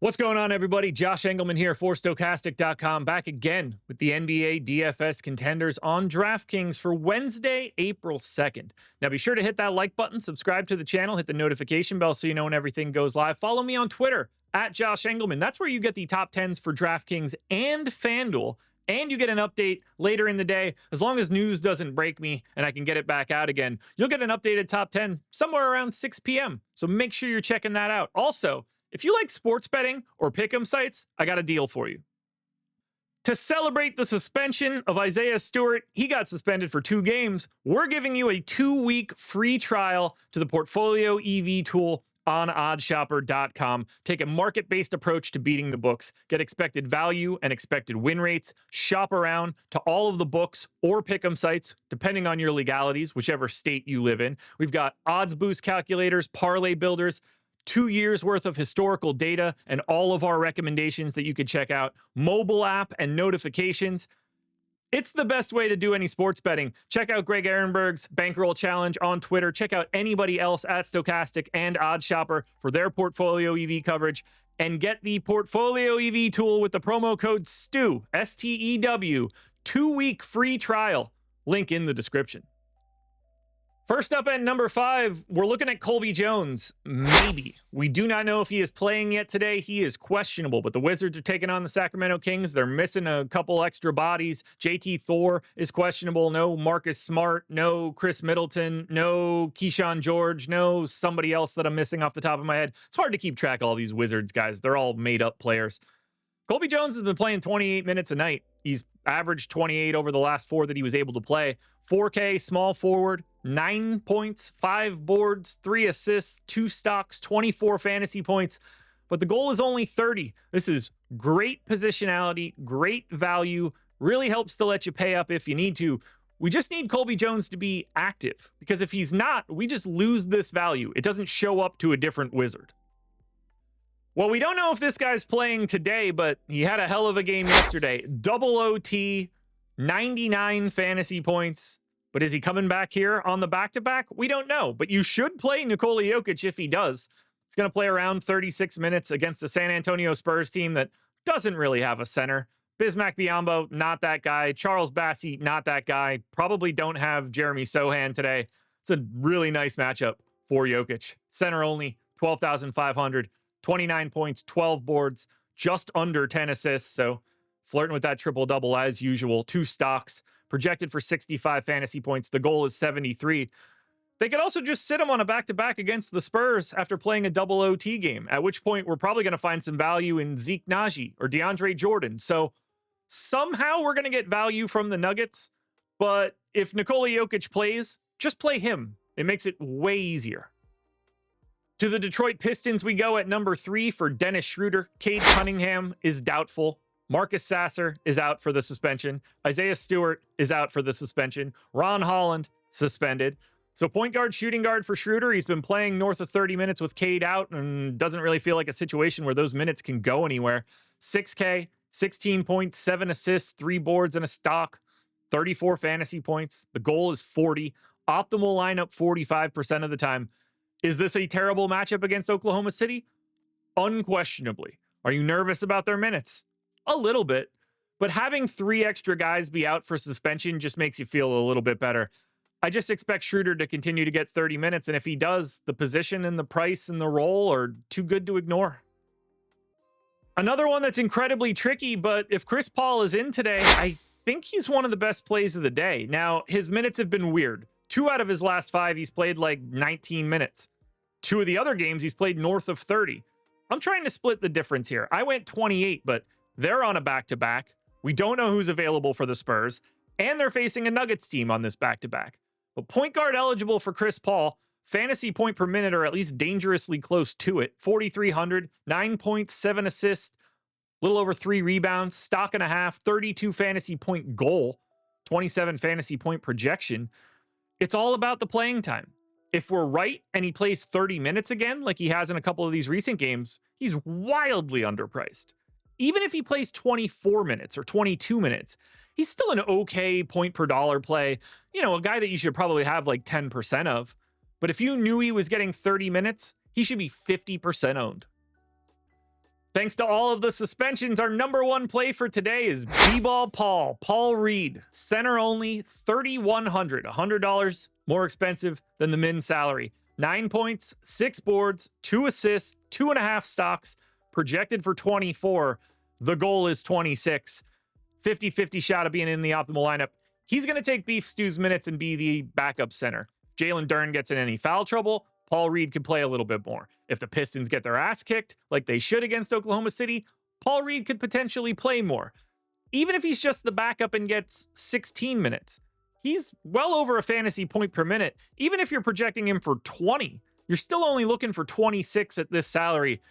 What's going on, everybody? Josh Engleman here for Stokastic.com, back again with the NBA DFS contenders on DraftKings for Wednesday, April 2nd. Now, be sure to hit that like button, subscribe to the channel, hit the notification bell so you know when everything goes live. Follow me on Twitter, at Josh Engleman. That's where you get the top 10s for DraftKings and FanDuel, and you get an update later in the day. As long as news doesn't break me and I can get it back out again, you'll get an updated top 10 somewhere around 6 p.m. So make sure you're checking that out. Also, if you like sports betting or pick'em sites, I got a deal for you. To celebrate the suspension of Isaiah Stewart, he got suspended for 2 games. We're giving you a 2-week free trial to the Portfolio EV tool on oddshopper.com. Take a market-based approach to beating the books. Get expected value and expected win rates. Shop around to all of the books or pick'em sites, depending on your legalities, whichever state you live in. We've got odds boost calculators, parlay builders, 2 years worth of historical data, and all of our recommendations that you could check out, mobile app and notifications. It's the best way to do any sports betting. Check out Greg Ehrenberg's Bankroll Challenge on Twitter. Check out anybody else at Stokastic and OddsShopper for their Portfolio EV coverage. And get the Portfolio EV tool with the promo code STEW, S-T-E-W, 2-week free trial. Link in the description. First up at number 5, we're looking at Colby Jones. Maybe. We do not know if he is playing yet today. He is questionable, but the Wizards are taking on the Sacramento Kings. They're missing a couple extra bodies. JT Thor is questionable. No Marcus Smart. No Chris Middleton. No Keyshawn George. No somebody else that I'm missing off the top of my head. It's hard to keep track of all these Wizards guys. They're all made-up players. Colby Jones has been playing 28 minutes a night. He's averaged 28 over the last 4 that he was able to play. 4K, small forward, 9 points, 5 boards, 3 assists, 2 stocks, 24 fantasy points. But the goal is only 30. This is great positionality, great value, really helps to let you pay up if you need to. We just need Colby Jones to be active, because if he's not, we just lose this value. It doesn't show up to a different Wizard. Well, we don't know if this guy's playing today, but he had a hell of a game yesterday. Double OT, 99 fantasy points. But is he coming back here on the back-to-back? We don't know, but you should play Nikola Jokic if he does. He's going to play around 36 minutes against a San Antonio Spurs team that doesn't really have a center. Bismack Biyombo, not that guy. Charles Bassey, not that guy. Probably don't have Jeremy Sohan today. It's a really nice matchup for Jokic. Center only, 12,500. 29 points, 12 boards, just under 10 assists. So flirting with that triple-double as usual. 2 stocks, projected for 65 fantasy points. The goal is 73. They could also just sit him on a back-to-back against the Spurs after playing a double OT game, at which point we're probably going to find some value in Zeke Naji or DeAndre Jordan. So somehow we're going to get value from the Nuggets. But if Nikola Jokic plays, just play him. It makes it way easier. To the Detroit Pistons we go at number 3 for Dennis Schroder. Cade Cunningham is doubtful. Marcus Sasser is out for the suspension. Isaiah Stewart is out for the suspension. Ron Holland suspended. So point guard, shooting guard for Schroder. He's been playing north of 30 minutes with Cade out and doesn't really feel like a situation where those minutes can go anywhere. 6K, 16 points, 7 assists, 3 boards, and a stock. 34 fantasy points. The goal is 40. Optimal lineup 45% of the time. Is this a terrible matchup against Oklahoma City? Unquestionably. Are you nervous about their minutes? A little bit. But having 3 extra guys be out for suspension just makes you feel a little bit better. I just expect Schroder to continue to get 30 minutes, and if he does, the position and the price and the role are too good to ignore. Another one that's incredibly tricky, but if Chris Paul is in today, I think he's one of the best plays of the day. Now, his minutes have been weird. 2 out of his last 5, he's played like 19 minutes. 2 of the other games, he's played north of 30. I'm trying to split the difference here. I went 28, but they're on a back-to-back. We don't know who's available for the Spurs, and they're facing a Nuggets team on this back-to-back. But point guard eligible for Chris Paul, fantasy point per minute are at least dangerously close to it. 4,300, 9 points, 7 assists, a little over 3 rebounds, stock and a half, 32 fantasy point goal, 27 fantasy point projection. It's all about the playing time. If we're right and he plays 30 minutes again, like he has in a couple of these recent games, he's wildly underpriced. Even if he plays 24 minutes or 22 minutes, he's still an okay point per dollar play. You know, a guy that you should probably have like 10% of. But if you knew he was getting 30 minutes, he should be 50% owned. Thanks to all of the suspensions, our number one play for today is B-Ball Paul Reed, center only, $3,100, $100 more expensive than the min salary. 9 points, 6 boards, 2 assists, 2.5 stocks, projected for 24. The goal is 26. 50-50 shot of being in the optimal lineup. He's going to take Beef Stew's minutes and be the backup center. If Jalen Duren gets in any foul trouble, Paul Reed could play a little bit more. If the Pistons get their ass kicked, like they should against Oklahoma City, Paul Reed could potentially play more. Even if he's just the backup and gets 16 minutes, he's well over a fantasy point per minute. Even if you're projecting him for 20, you're still only looking for 26 at this salary.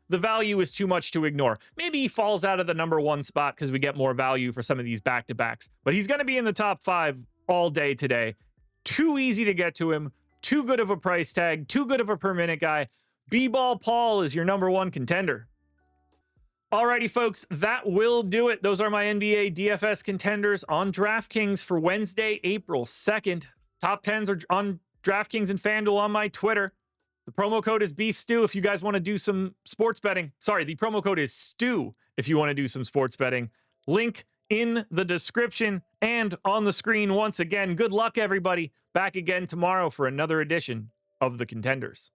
The value is too much to ignore. Maybe he falls out of the number one spot because we get more value for some of these back-to-backs, but he's going to be in the top 5 all day today. Too easy to get to him. Too good of a price tag, too good of a per minute guy. B-Ball Paul is your number one contender. Alrighty, folks, that will do it. Those are my NBA DFS contenders on DraftKings for Wednesday, April 2nd. Top 10s are on DraftKings and FanDuel on my Twitter. The promo code is Beef Stew if you guys want to do some sports betting. Sorry, the promo code is Stew if you want to do some sports betting. Link in the description and on the screen once again. Good luck, everybody. Back again tomorrow for another edition of the Contenders.